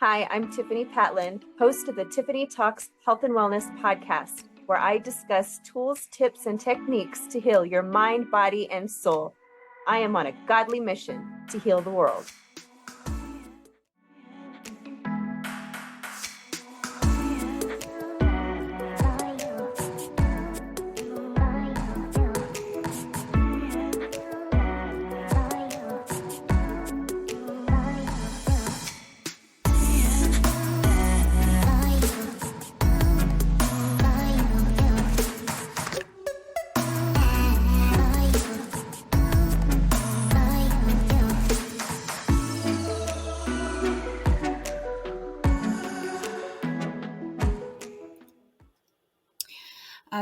Hi, I'm Tiffani Patlan, host of the Tiffani Talks Health and Wellness podcast, where I discuss tools, tips, and techniques to heal your mind, body, and soul. I am on a godly mission to heal the world.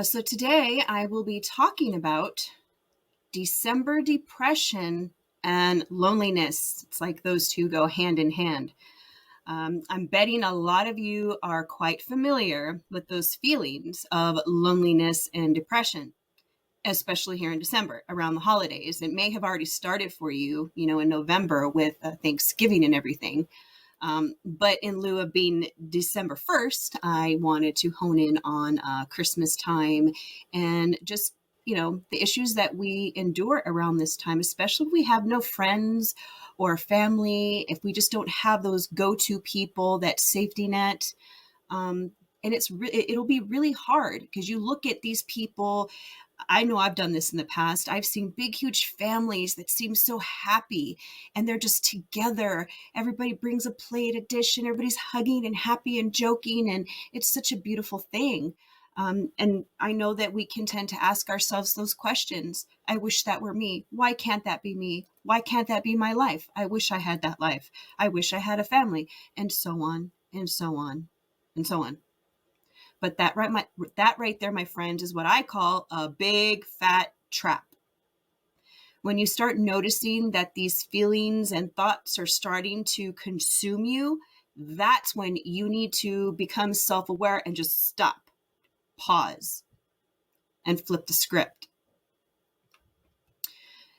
So today I will be talking about December depression and loneliness. It's like those two go hand in hand. I'm betting a lot of you are quite familiar with those feelings of loneliness and depression, especially here in December around the holidays. It may have already started for you, in November with Thanksgiving and everything. But in lieu of being December 1st, I wanted to hone in on Christmas time and just, the issues that we endure around this time, especially if we have no friends or family, if we just don't have those go-to people, that safety net. And it'll be really hard because you look at these people. I know I've done this in the past. I've seen big, huge families that seem so happy and they're just together. Everybody brings a plate, a dish, and everybody's hugging and happy and joking. And it's such a beautiful thing. And I know that we can tend to ask ourselves those questions. I wish that were me. Why can't that be me? Why can't that be my life? I wish I had that life. I wish I had a family, and so on and so on and so on. But that right there, my friends, is what I call a big fat trap. When you start noticing that these feelings and thoughts are starting to consume you, that's when you need to become self-aware and just stop, pause, and flip the script.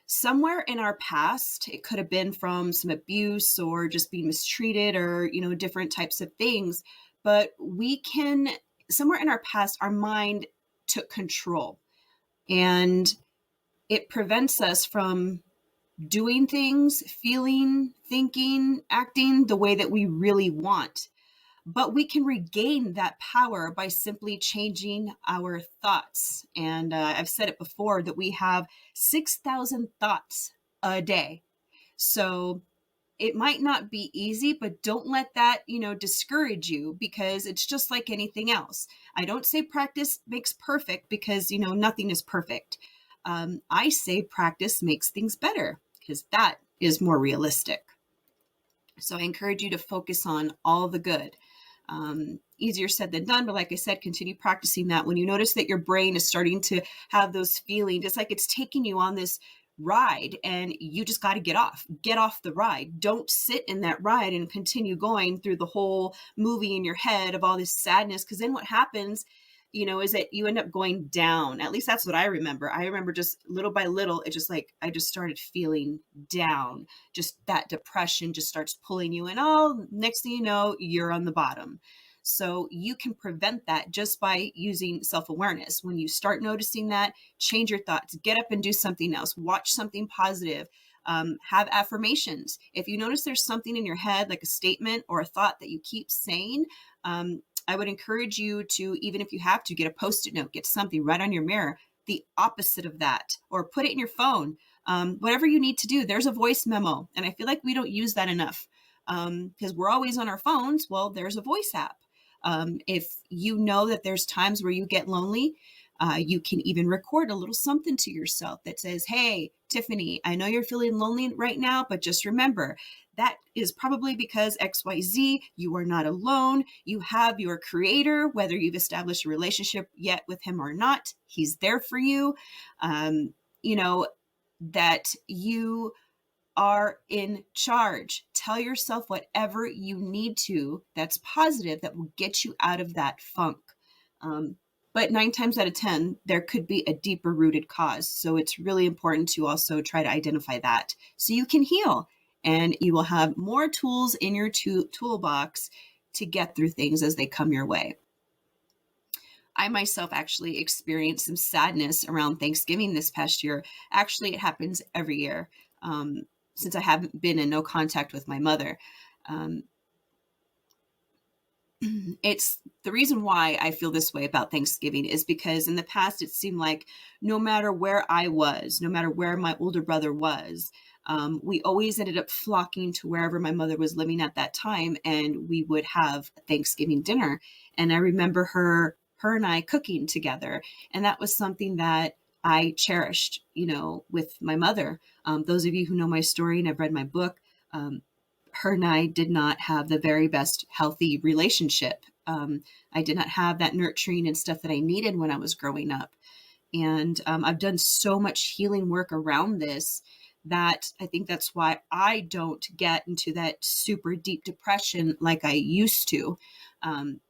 Somewhere in our past, it could have been from some abuse or just being mistreated or, different types of things. But somewhere in our past, our mind took control, and it prevents us from doing things, feeling, thinking, acting the way that we really want. But we can regain that power by simply changing our thoughts. And I've said it before that we have 6,000 thoughts a day. So it might not be easy, but don't let that, discourage you, because it's just like anything else. I don't say practice makes perfect because, nothing is perfect. I say practice makes things better because that is more realistic. So I encourage you to focus on all the good. Easier said than done, but like I said, continue practicing that. When you notice that your brain is starting to have those feelings, it's like it's taking you on this ride and you just got to get off the ride. Don't sit in that ride and continue going through the whole movie in your head of all this sadness, because then what happens, is that you end up going down. At least that's what I remember. I remember just little by little, it just like, I just started feeling down. Just that depression just starts pulling you in. Oh, next thing you know, you're on the bottom. So you can prevent that just by using self-awareness. When you start noticing that, change your thoughts, get up and do something else, watch something positive, have affirmations. If you notice there's something in your head, like a statement or a thought that you keep saying, I would encourage you to, even if you have to, get a Post-it note, get something right on your mirror, the opposite of that, or put it in your phone. Whatever you need to do, there's a voice memo. And I feel like we don't use that enough because we're always on our phones. Well, there's a voice app. If you know that there's times where you get lonely, you can even record a little something to yourself that says, hey, Tiffani, I know you're feeling lonely right now, but just remember, that is probably because XYZ, you are not alone. You have your creator, whether you've established a relationship yet with him or not, he's there for you. That you are in charge. Tell yourself whatever you need to that's positive that will get you out of that funk. But 9 times out of 10, there could be a deeper rooted cause. So it's really important to also try to identify that so you can heal and you will have more tools in your toolbox to get through things as they come your way. I myself actually experienced some sadness around Thanksgiving this past year. Actually, it happens every year, since I haven't been in no contact with my mother. It's the reason why I feel this way about Thanksgiving is because in the past it seemed like no matter where I was, no matter where my older brother was, we always ended up flocking to wherever my mother was living at that time, and we would have a Thanksgiving dinner. And I remember her and I cooking together, and that was something that I cherished, with my mother. Those of you who know my story and have read my book, her and I did not have the very best healthy relationship. I did not have that nurturing and stuff that I needed when I was growing up. And I've done so much healing work around this that I think that's why I don't get into that super deep depression like I used to.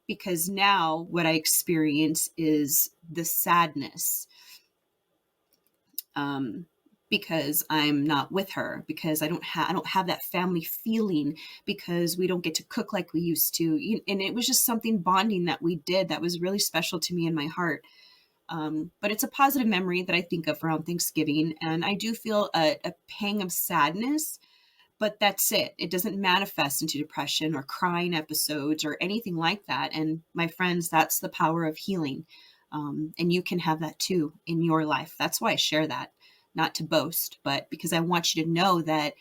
Because now what I experience is the sadness. Because I'm not with her, because I don't have that family feeling, because we don't get to cook like we used to. And it was just something bonding that we did that was really special to me in my heart. But it's a positive memory that I think of around Thanksgiving. And I do feel a pang of sadness, but that's it. It doesn't manifest into depression or crying episodes or anything like that. And my friends, that's the power of healing. And you can have that too in your life. That's why I share that, not to boast, but because I want you to know that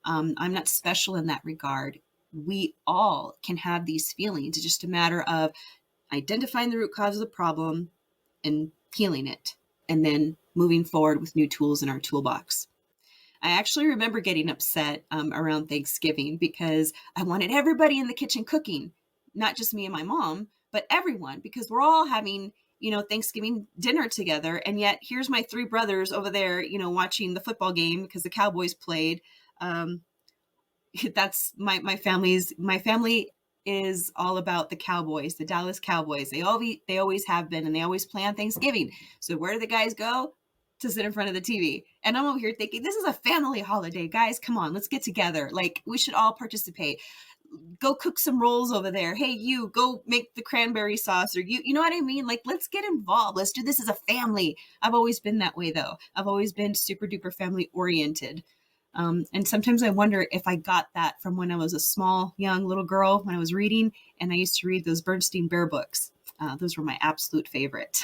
I'm not special in that regard. We all can have these feelings. It's just a matter of identifying the root cause of the problem and healing it, and then moving forward with new tools in our toolbox. I actually remember getting upset around Thanksgiving because I wanted everybody in the kitchen cooking, not just me and my mom, but everyone, because we're all having, Thanksgiving dinner together. And yet here's my three brothers over there, watching the football game because the Cowboys played. That's my family is all about the Cowboys, the Dallas Cowboys. They always have been, and they always play on Thanksgiving. So where do the guys go? To sit in front of the TV. And I'm over here thinking, this is a family holiday, guys. Come on, let's get together. Like, we should all participate. Go cook some rolls over there. Hey, you go make the cranberry sauce, or you know what I mean? Like, let's get involved. Let's do this as a family. I've always been that way, though. I've always been super duper family oriented. And sometimes I wonder if I got that from when I was a small, young little girl, when I was reading, and I used to read those Bernstein Bear books. Those were my absolute favorite.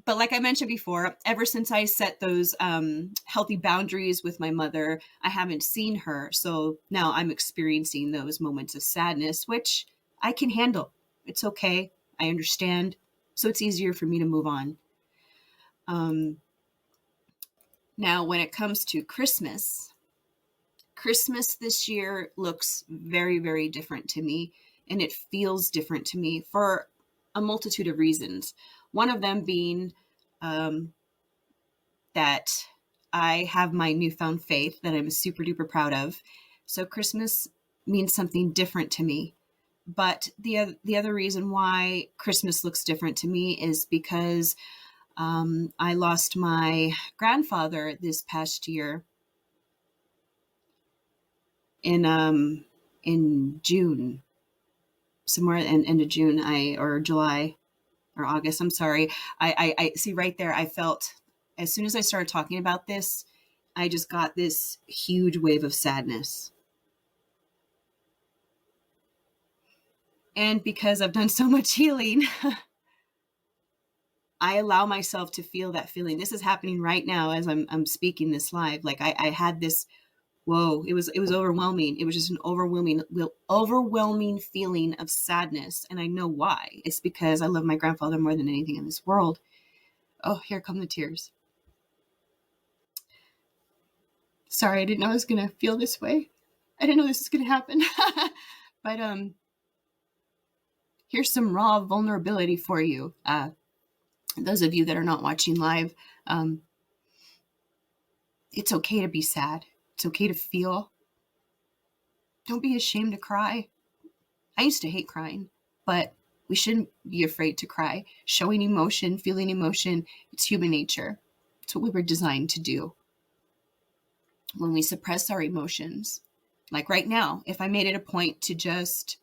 But like I mentioned before, ever since I set those healthy boundaries with my mother, I haven't seen her. So now I'm experiencing those moments of sadness, which I can handle. It's okay. I understand. So it's easier for me to move on. Now, when it comes to Christmas this year looks very, very different to me, and it feels different to me for a multitude of reasons. One of them being that I have my newfound faith that I'm super duper proud of. So Christmas means something different to me. But the other reason why Christmas looks different to me is because I lost my grandfather this past year in June, somewhere in end of June, or July or August. I'm sorry. I see right there. I felt as soon as I started talking about this, I just got this huge wave of sadness. And because I've done so much healing, I allow myself to feel that feeling. This is happening right now as I'm speaking this live. Like I had this, whoa, it was overwhelming. It was just an overwhelming feeling of sadness. And I know why. It's because I love my grandfather more than anything in this world. Oh, here come the tears. Sorry, I didn't know I was going to feel this way. I didn't know this was going to happen. But here's some raw vulnerability for you. Those of you that are not watching live, it's okay to be sad. It's okay to feel. Don't be ashamed to cry. I used to hate crying, but we shouldn't be afraid to cry. Showing emotion, feeling emotion, it's human nature. It's what we were designed to do. when we suppress our emotions. Like right now, if I made it a point to just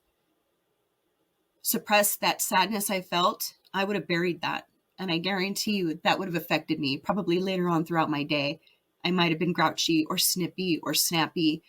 suppress that sadness I felt, I would have buried that. And I guarantee you that would have affected me probably later on throughout my day. I might have been grouchy or snippy or snappy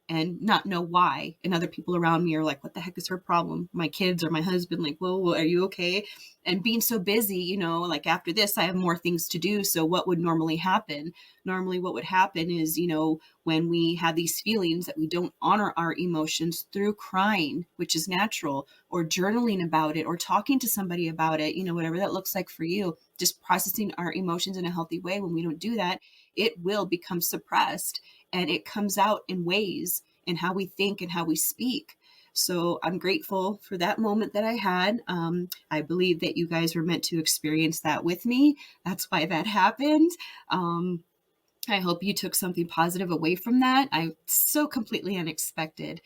and not know why. And other people around me are like, what the heck is her problem? My kids or my husband, like, whoa, are you okay? And being so busy, you know, like after this, I have more things to do. So what would normally happen? Normally what would happen is, you know, when we have these feelings that we don't honor our emotions through crying, which is natural, or journaling about it, or talking to somebody about it, you know, whatever that looks like for you, just processing our emotions in a healthy way. When we don't do that, it will become suppressed, and it comes out in ways in how we think and how we speak. So I'm grateful for that moment that I had. I believe that you guys were meant to experience that with me. That's why that happened. I hope you took something positive away from that. I so completely unexpected.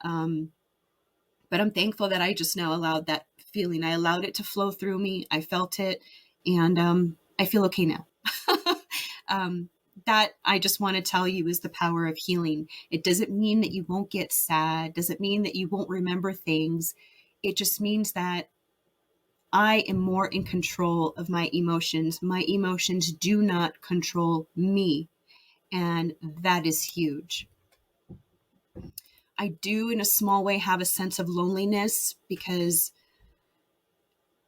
But I'm thankful that I just now allowed that feeling. I allowed it to flow through me. I felt it, and I feel okay now. That I just want to tell you is the power of healing. It doesn't mean that you won't get sad, doesn't mean that you won't remember things. It just means that I am more in control of my emotions. My emotions do not control me, and that is huge. I do, in a small way, have a sense of loneliness because,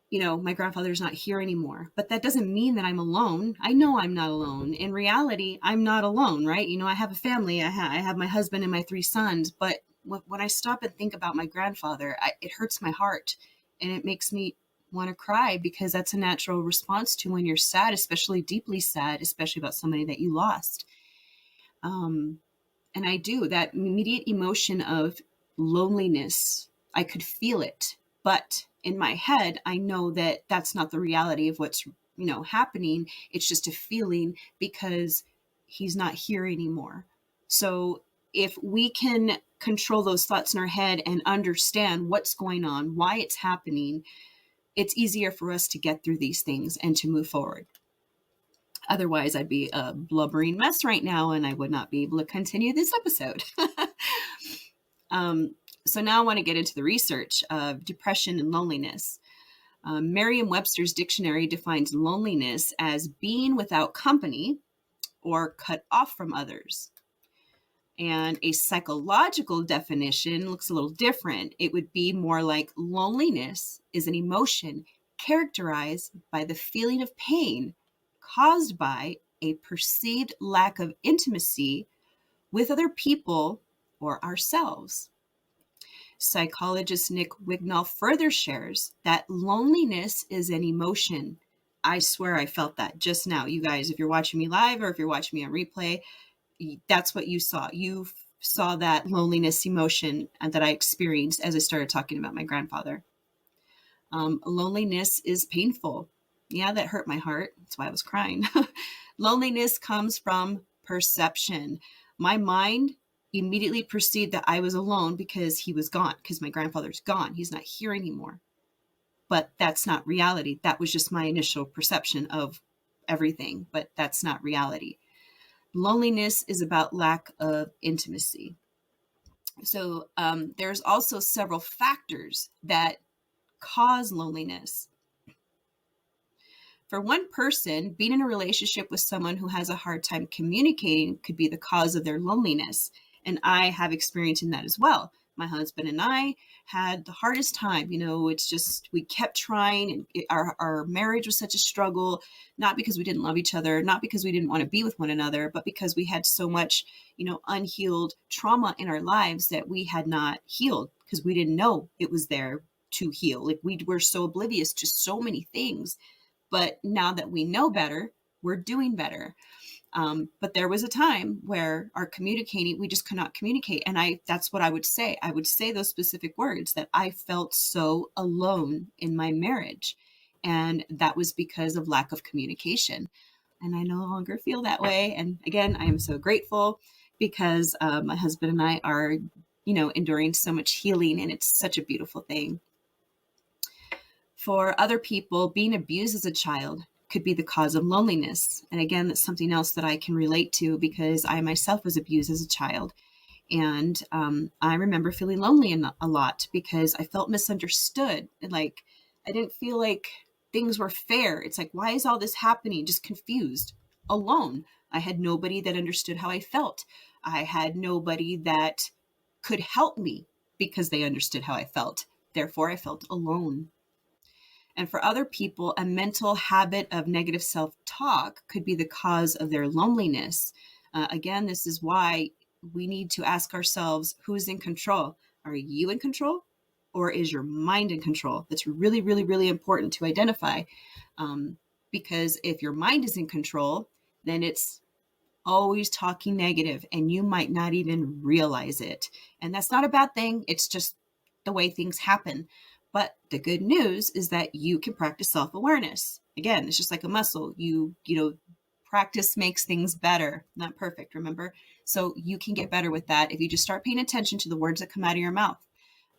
you know, my grandfather's not here anymore, but that doesn't mean that I'm alone. I know I'm not alone. In reality, I'm not alone, right? You know, I have a family. I have my husband and my 3 sons, but when I stop and think about my grandfather, it hurts my heart, and it makes me want to cry, because that's a natural response to when you're sad, especially deeply sad, especially about somebody that you lost. And I do, that immediate emotion of loneliness. I could feel it, but in my head, I know that that's not the reality of what's, you know, happening. It's just a feeling because he's not here anymore. So if we can control those thoughts in our head and understand what's going on, why it's happening, it's easier for us to get through these things and to move forward. Otherwise, I'd be a blubbering mess right now, and I would not be able to continue this episode. So now I want to get into the research of depression and loneliness. Merriam-Webster's dictionary defines loneliness as being without company or cut off from others. And a psychological definition looks a little different. It would be more like loneliness is an emotion characterized by the feeling of pain caused by a perceived lack of intimacy with other people or ourselves. Psychologist Nick Wignall further shares that loneliness is an emotion. I swear I felt that just now. You guys, if you're watching me live or if you're watching me on replay, that's what you saw. You saw that loneliness emotion that I experienced as I started talking about my grandfather. Loneliness is painful. Yeah, that hurt my heart. That's why I was crying. Loneliness comes from perception. My mind immediately perceived that I was alone because he was gone, because my grandfather's gone. He's not here anymore. But that's not reality. That was just my initial perception of everything, but that's not reality. Loneliness is about lack of intimacy. So there's also several factors that cause loneliness. For one person, being in a relationship with someone who has a hard time communicating could be the cause of their loneliness. And I have experience in that as well. My husband and I had the hardest time. You know, it's just, we kept trying, and our marriage was such a struggle, not because we didn't love each other, not because we didn't want to be with one another, but because we had so much, you know, unhealed trauma in our lives that we had not healed because we didn't know it was there to heal. Like, we were so oblivious to so many things. But now that we know better, we're doing better. But there was a time where our communicating, we just could not communicate. And that's what I would say. I would say those specific words, that I felt so alone in my marriage. And that was because of lack of communication. And I no longer feel that way. And again, I am so grateful because my husband and I are, you know, enduring so much healing, and it's such a beautiful thing. For other people, being abused as a child could be the cause of loneliness. And again, that's something else that I can relate to because I myself was abused as a child. And I remember feeling lonely a lot because I felt misunderstood. And like, I didn't feel like things were fair. It's like, why is all this happening? Just confused, alone. I had nobody that understood how I felt. I had nobody that could help me because they understood how I felt. Therefore, I felt alone. And for other people, a mental habit of negative self-talk could be the cause of their loneliness. Again, this is why we need to ask ourselves, who's in control? Are you in control, or is your mind in control? That's really, really, really important to identify. Because if your mind is in control, then it's always talking negative and you might not even realize it. And that's not a bad thing. It's just the way things happen. But the good news is that you can practice self-awareness. Again, it's just like a muscle. Practice makes things better, not perfect, remember? So you can get better with that if you just start paying attention to the words that come out of your mouth.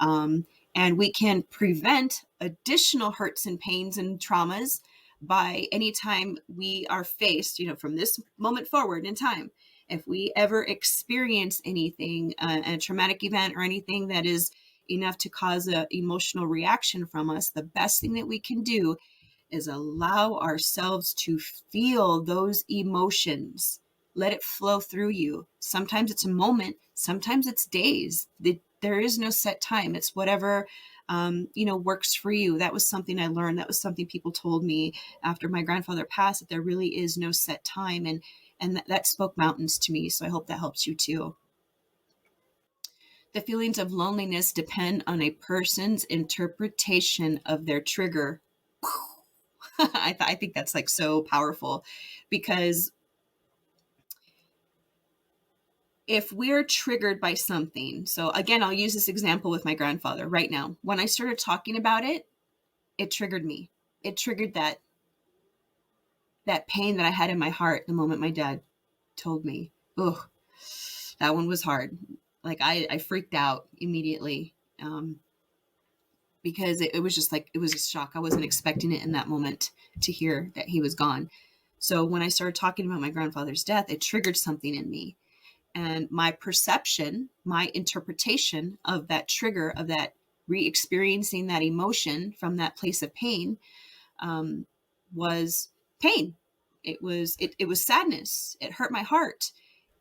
And we can prevent additional hurts and pains and traumas by any time we are faced, from this moment forward in time. If we ever experience anything, a traumatic event or anything that is enough to cause an emotional reaction from us, the best thing that we can do is allow ourselves to feel those emotions. Let it flow through you. Sometimes it's a moment, sometimes it's days. There is no set time. It's whatever works for you. That was something I learned. That was something people told me after my grandfather passed, that there really is no set time. And that spoke mountains to me. So I hope that helps you too. The feelings of loneliness depend on a person's interpretation of their trigger. I think that's like so powerful, because if we're triggered by something, so again, I'll use this example with my grandfather right now. When I started talking about it, it triggered me. It triggered that pain that I had in my heart the moment my dad told me. Ugh, that one was hard. Like I freaked out immediately because it was just like, it was a shock. I wasn't expecting it in that moment to hear that he was gone. So when I started talking about my grandfather's death, it triggered something in me. And my perception, my interpretation of that trigger, of that re-experiencing that emotion from that place of pain, was pain. It was sadness. It hurt my heart.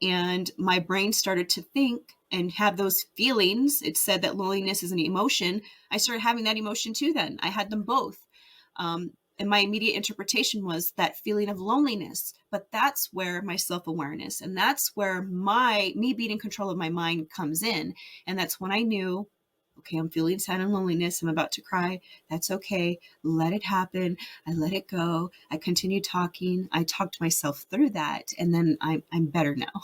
And my brain started to think and have those feelings. It said that loneliness is an emotion. I started having that emotion too then. I had them both. And my immediate interpretation was that feeling of loneliness. But that's where my self-awareness, and that's where me being in control of my mind comes in. And that's when I knew, okay, I'm feeling sad and loneliness. I'm about to cry. That's okay. Let it happen. I let it go. I continue talking. I talked myself through that. And then I'm better now.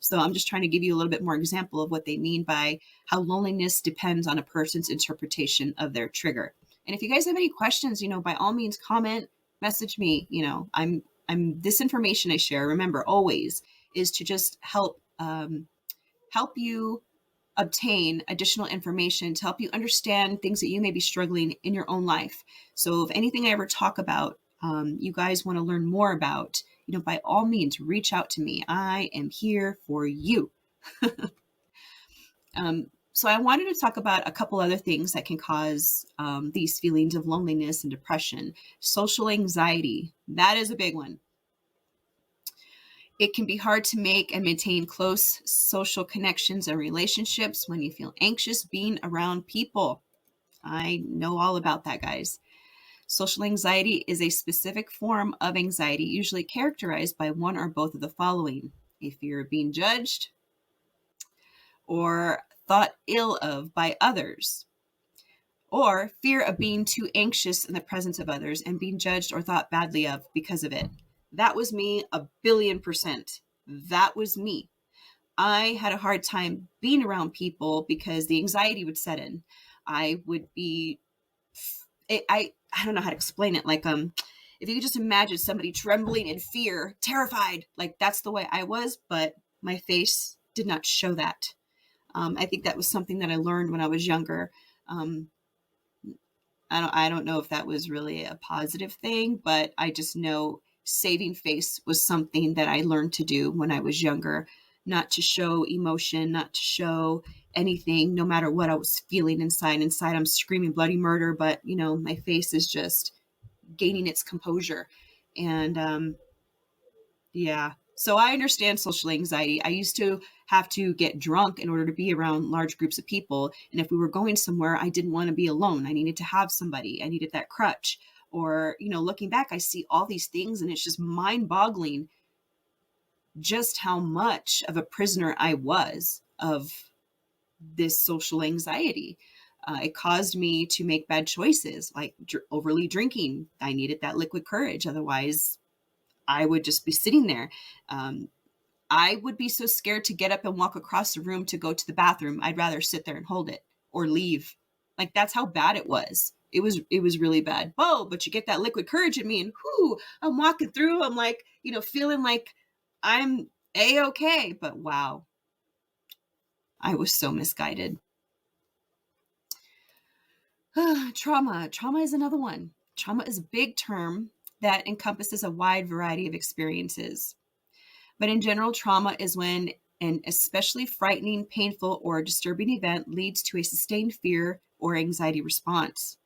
So I'm just trying to give you a little bit more example of what they mean by how loneliness depends on a person's interpretation of their trigger. And if you guys have any questions, by all means, comment, message me. I'm this information I share, remember, always is to just help you obtain additional information, to help you understand things that you may be struggling in your own life. So if anything I ever talk about, you guys want to learn more about, by all means, reach out to me. I am here for you. So I wanted to talk about a couple other things that can cause these feelings of loneliness and depression. Social anxiety, that is a big one. It can be hard to make and maintain close social connections and relationships when you feel anxious being around people. I know all about that, guys. Social anxiety is a specific form of anxiety, usually characterized by one or both of the following: a fear of being judged or thought ill of by others, or fear of being too anxious in the presence of others and being judged or thought badly of because of it. That was me 1,000,000,000%. That was me. I had a hard time being around people because the anxiety would set in. I would be, I don't know how to explain it. Like, if you could just imagine somebody trembling in fear, terrified, like that's the way I was, but my face did not show that. I think that was something that I learned when I was younger. I don't know if that was really a positive thing, but I just know saving face was something that I learned to do when I was younger, not to show emotion, not to show anything, no matter what I was feeling inside. Inside, I'm screaming bloody murder, but my face is just gaining its composure. And yeah. So I understand social anxiety. I used to have to get drunk in order to be around large groups of people. And if we were going somewhere, I didn't want to be alone. I needed to have somebody. I needed that crutch. Or, looking back, I see all these things and it's just mind boggling just how much of a prisoner I was of this social anxiety. It caused me to make bad choices, like overly drinking. I needed that liquid courage. Otherwise, I would just be sitting there. I would be so scared to get up and walk across the room to go to the bathroom. I'd rather sit there and hold it or leave. Like, that's how bad it was. It was really bad. Oh, but you get that liquid courage in me, and whoo, I'm walking through. I'm like, feeling like I'm A-okay. But wow, I was so misguided. Trauma. Trauma is another one. Trauma is a big term that encompasses a wide variety of experiences. But in general, trauma is when an especially frightening, painful, or disturbing event leads to a sustained fear or anxiety response.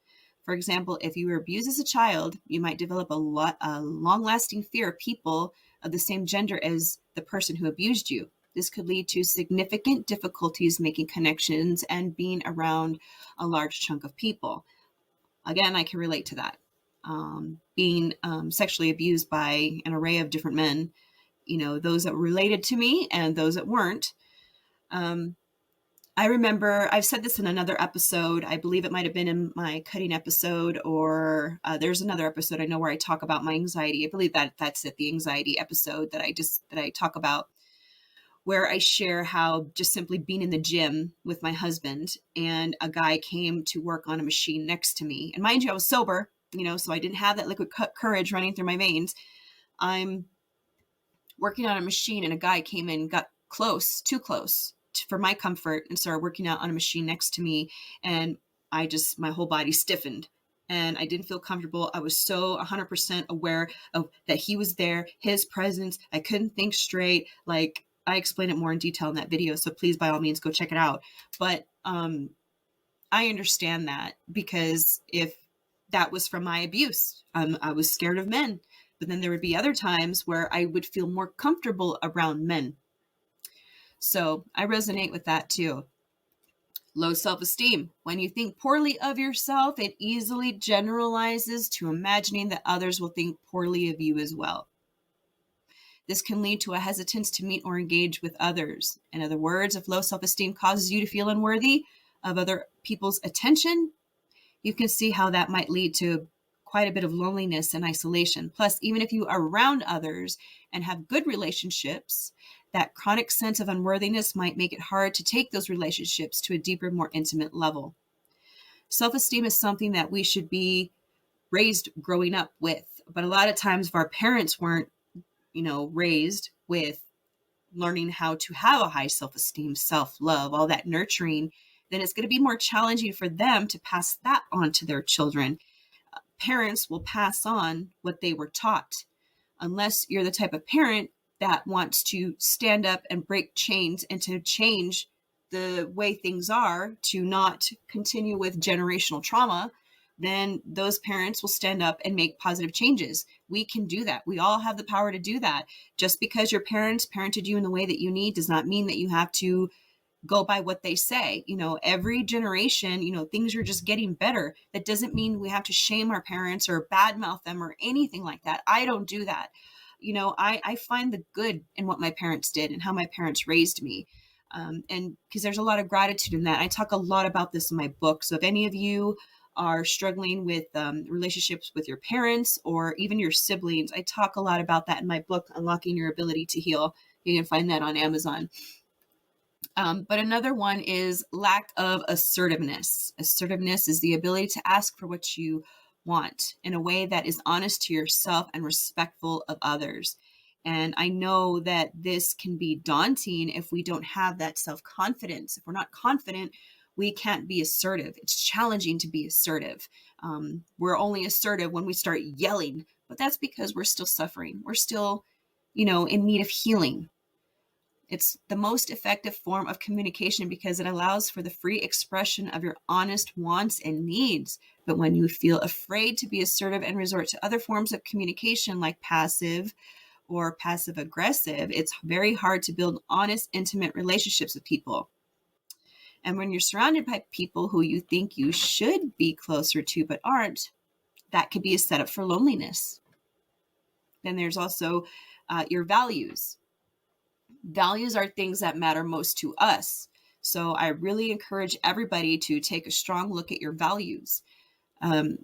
For example, if you were abused as a child, you might develop a long-lasting fear of people of the same gender as the person who abused you. This could lead to significant difficulties making connections and being around a large chunk of people. Again, I can relate to that. Being sexually abused by an array of different men, those that were related to me and those that weren't. I remember, I've said this in another episode. I believe it might have been in my cutting episode, or there's another episode I know where I talk about my anxiety. I believe that's it, the anxiety episode that I talk about, where I share how just simply being in the gym with my husband and a guy came to work on a machine next to me. And mind you, I was sober, so I didn't have that liquid courage running through my veins. I'm working on a machine and a guy came in, got too close for my comfort, and started working out on a machine next to me. And my whole body stiffened and I didn't feel comfortable. I was so 100% aware of that he was there, his presence. I couldn't think straight. Like, I explain it more in detail in that video, so please, by all means, go check it out. But I understand that, because if that was from my abuse, I was scared of men. But then there would be other times where I would feel more comfortable around men. So I resonate with that too. Low self-esteem. When you think poorly of yourself, it easily generalizes to imagining that others will think poorly of you as well. This can lead to a hesitance to meet or engage with others. In other words, if low self-esteem causes you to feel unworthy of other people's attention, you can see how that might lead to quite a bit of loneliness and isolation. Plus, even if you are around others and have good relationships, that chronic sense of unworthiness might make it hard to take those relationships to a deeper, more intimate level. Self-esteem is something that we should be raised growing up with. But a lot of times, if our parents weren't, raised with learning how to have a high self-esteem, self-love, all that nurturing, then it's going to be more challenging for them to pass that on to their children. Parents will pass on what they were taught, unless you're the type of parent that wants to stand up and break chains and to change the way things are, to not continue with generational trauma. Then those parents will stand up and make positive changes. We can do that. We all have the power to do that. Just because your parents parented you in the way that you need does not mean that you have to go by what they say. Every generation, things are just getting better. That doesn't mean we have to shame our parents or badmouth them or anything like that. I don't do that. I find the good in what my parents did and how my parents raised me. And because there's a lot of gratitude in that. I talk a lot about this in my book. So if any of you are struggling with relationships with your parents or even your siblings, I talk a lot about that in my book, Unlocking Your Ability to Heal. You can find that on Amazon. But another one is lack of assertiveness. Assertiveness is the ability to ask for what you want in a way that is honest to yourself and respectful of others. And I know that this can be daunting if we don't have that self-confidence. If we're not confident, we can't be assertive. It's challenging to be assertive. We're only assertive when we start yelling, but that's because we're still suffering. We're still, in need of healing. It's the most effective form of communication because it allows for the free expression of your honest wants and needs. But when you feel afraid to be assertive and resort to other forms of communication like passive or passive aggressive, it's very hard to build honest, intimate relationships with people. And when you're surrounded by people who you think you should be closer to but aren't, that could be a setup for loneliness. Then there's also your values. Values are things that matter most to us. So I really encourage everybody to take a strong look at your values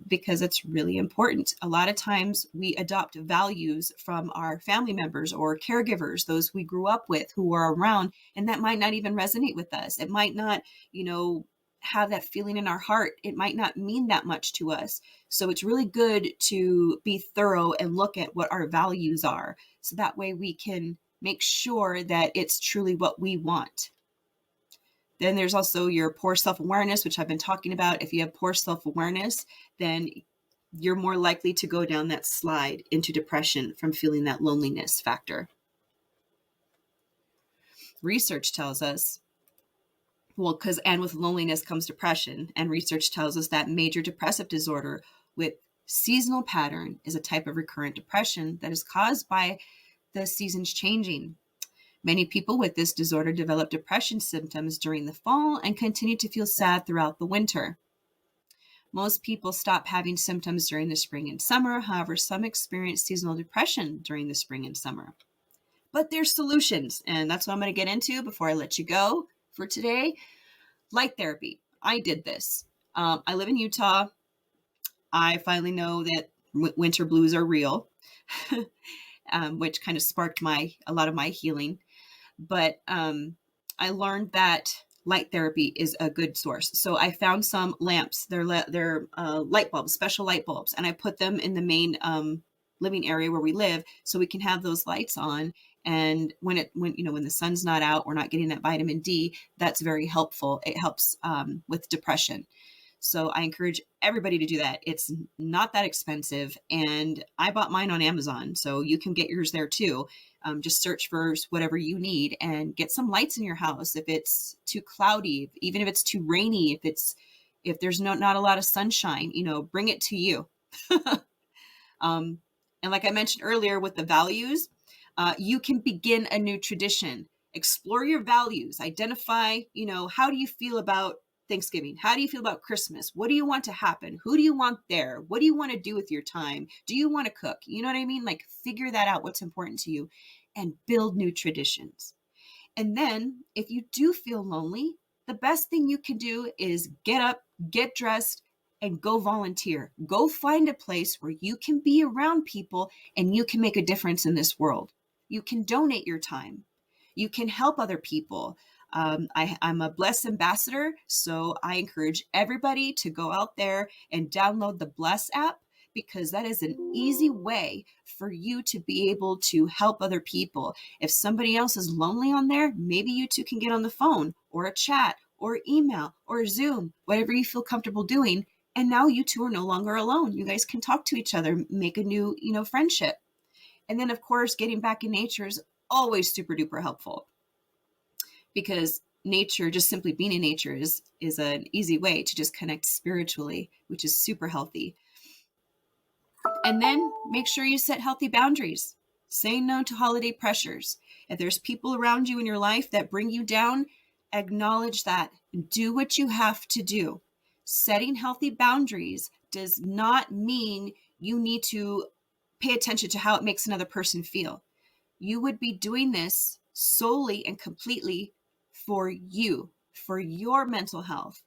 because it's really important. A lot of times we adopt values from our family members or caregivers, those we grew up with who are around, and that might not even resonate with us. It might not, have that feeling in our heart. It might not mean that much to us. So it's really good to be thorough and look at what our values are. So that way we can make sure that it's truly what we want. Then there's also your poor self-awareness, which I've been talking about. If you have poor self-awareness, then you're more likely to go down that slide into depression from feeling that loneliness factor. Research tells us, and with loneliness comes depression, and research tells us that major depressive disorder with seasonal pattern is a type of recurrent depression that is caused by the seasons changing. Many people with this disorder develop depression symptoms during the fall and continue to feel sad throughout the winter. Most people stop having symptoms during the spring and summer. However, some experience seasonal depression during the spring and summer. But there's solutions, and that's what I'm going to get into before I let you go for today. Light therapy. I did this. I live in Utah. I finally know that winter blues are real, which kind of sparked a lot of my healing. But I learned that light therapy is a good source. So I found some lamps. They're light bulbs, special light bulbs, and I put them in the main living area where we live, so we can have those lights on. And when the sun's not out, we're not getting that vitamin D. That's very helpful. It helps with depression. So I encourage everybody to do that. It's not that expensive, and I bought mine on Amazon, so you can get yours there too. Just search for whatever you need and get some lights in your house. If it's too cloudy, even if it's too rainy, if there's not a lot of sunshine, bring it to you. And like I mentioned earlier with the values, you can begin a new tradition. Explore your values. Identify, how do you feel about Thanksgiving? How do you feel about Christmas? What do you want to happen? Who do you want there? What do you want to do with your time? Do you want to cook? You know what I mean? Like, figure that out, what's important to you, and build new traditions. And then if you do feel lonely, the best thing you can do is get up, get dressed, and go volunteer. Go find a place where you can be around people and you can make a difference in this world. You can donate your time. You can help other people. I'm a Bless ambassador, so I encourage everybody to go out there and download the Bless app, because that is an easy way for you to be able to help other people. If somebody else is lonely on there, maybe you two can get on the phone or a chat or email or Zoom, whatever you feel comfortable doing. And now you two are no longer alone. You guys can talk to each other, make a new, friendship. And then, of course, getting back in nature is always super duper helpful, because nature, just simply being in nature is an easy way to just connect spiritually, which is super healthy. And then make sure you set healthy boundaries. Say no to holiday pressures. If there's people around you in your life that bring you down, acknowledge that. Do what you have to do. Setting healthy boundaries does not mean you need to pay attention to how it makes another person feel. You would be doing this solely and completely for you, for your mental health,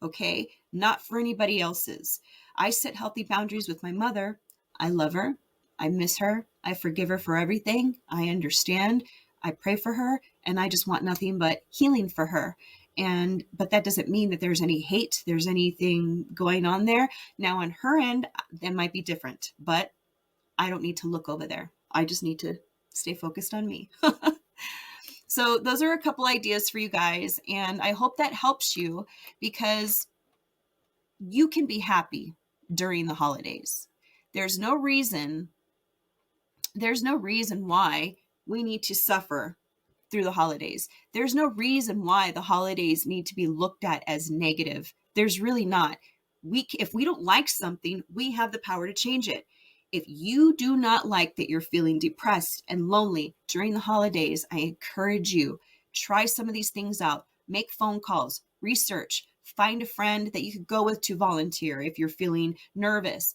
okay? Not for anybody else's. I set healthy boundaries with my mother. I love her. I miss her. I forgive her for everything. I understand. I pray for her, and I just want nothing but healing for her. But that doesn't mean that there's any hate, there's anything going on there. Now on her end, that might be different, but I don't need to look over there. I just need to stay focused on me. So those are a couple ideas for you guys, and I hope that helps you, because you can be happy during the holidays. There's no reason why we need to suffer through the holidays. There's no reason why the holidays need to be looked at as negative. There's really not. If we don't like something, we have the power to change it. If you do not like that you're feeling depressed and lonely during the holidays, I encourage you, try some of these things out. Make phone calls, research, find a friend that you could go with to volunteer if you're feeling nervous.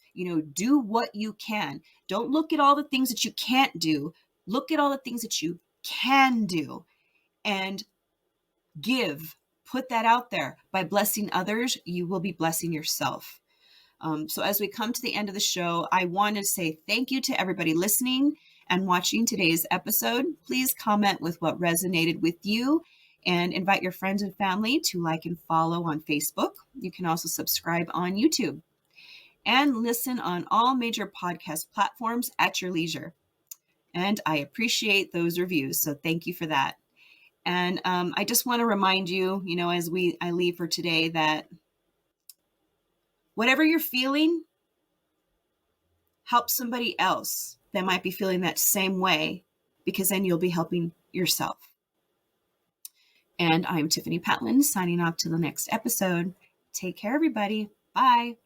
Do what you can. Don't look at all the things that you can't do. Look at all the things that you can do and give. Put that out there. By blessing others, you will be blessing yourself. So as we come to the end of the show, I want to say thank you to everybody listening and watching today's episode. Please comment with what resonated with you, and invite your friends and family to like and follow on Facebook. You can also subscribe on YouTube and listen on all major podcast platforms at your leisure. And I appreciate those reviews, so thank you for that. And I just want to remind you, as I leave for today, that whatever you're feeling, help somebody else that might be feeling that same way, because then you'll be helping yourself. And I'm Tiffani Patlan, signing off to the next episode. Take care, everybody. Bye.